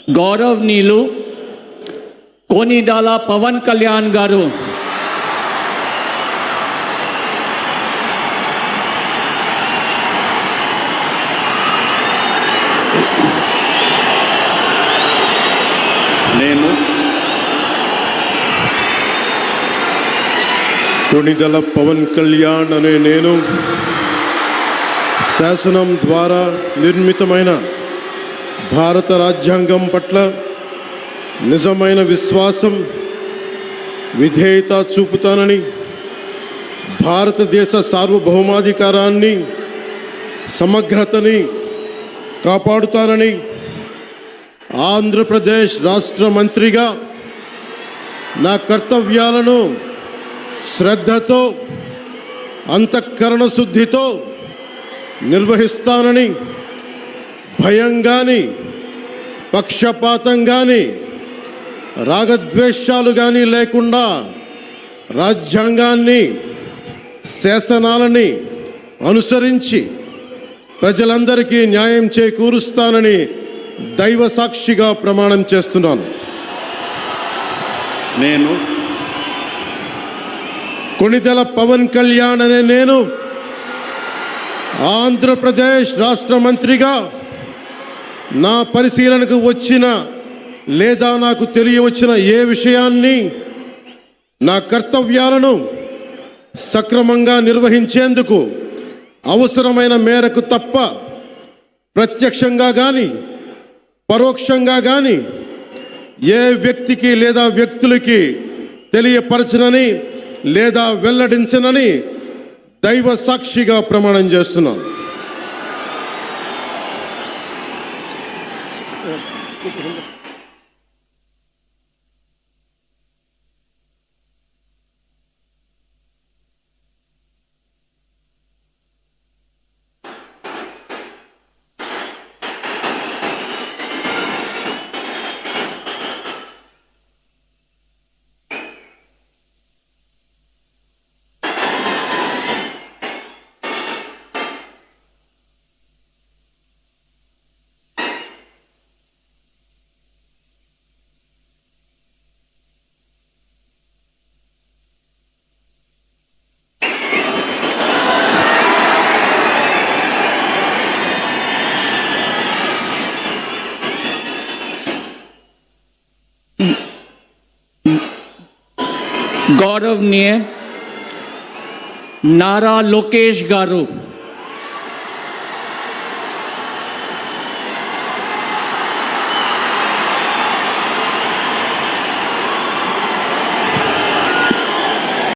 గౌరవనీయులు కొనిదెల పవన్ కళ్యాణ్ గారు నేను కొనిదెల పవన్ కళ్యాణ్ అనే నేను శాసనం ద్వారా నిర్మితమైన భారత రాజ్యాంగం పట్ల నిజమైన విశ్వాసం విధేయత చూపుతానని, భారతదేశ సార్వభౌమాధికారాన్ని సమగ్రతని కాపాడుతానని, ఆంధ్రప్రదేశ్ రాష్ట్ర మంత్రిగా నా కర్తవ్యాలను శ్రద్ధతో అంతఃకరణ శుద్ధితో నిర్వహిస్తానని, భయం కానీ పక్షపాతం కానీ రాగద్వేషాలు కానీ లేకుండా రాజ్యాంగాన్ని శాసనాలని అనుసరించి ప్రజలందరికీ న్యాయం చేకూరుస్తానని దైవ సాక్షిగా ప్రమాణం చేస్తున్నాను. నేను కొనిదెల పవన్ కళ్యాణ్ అనే నేను ఆంధ్రప్రదేశ్ రాష్ట్ర మంత్రిగా నా పరిశీలనకు వచ్చిన లేదా నాకు తెలియవచ్చిన ఏ విషయాన్ని నా కర్తవ్యాలను సక్రమంగా నిర్వహించేందుకు అవసరమైన మేరకు తప్ప ప్రత్యక్షంగా కానీ పరోక్షంగా కానీ ఏ వ్యక్తికి లేదా వ్యక్తులకి తెలియపరచనని లేదా వెల్లడించనని దైవ సాక్షిగా ప్రమాణం చేస్తున్నాను. गौरवनीय नारा लोकेश गारू।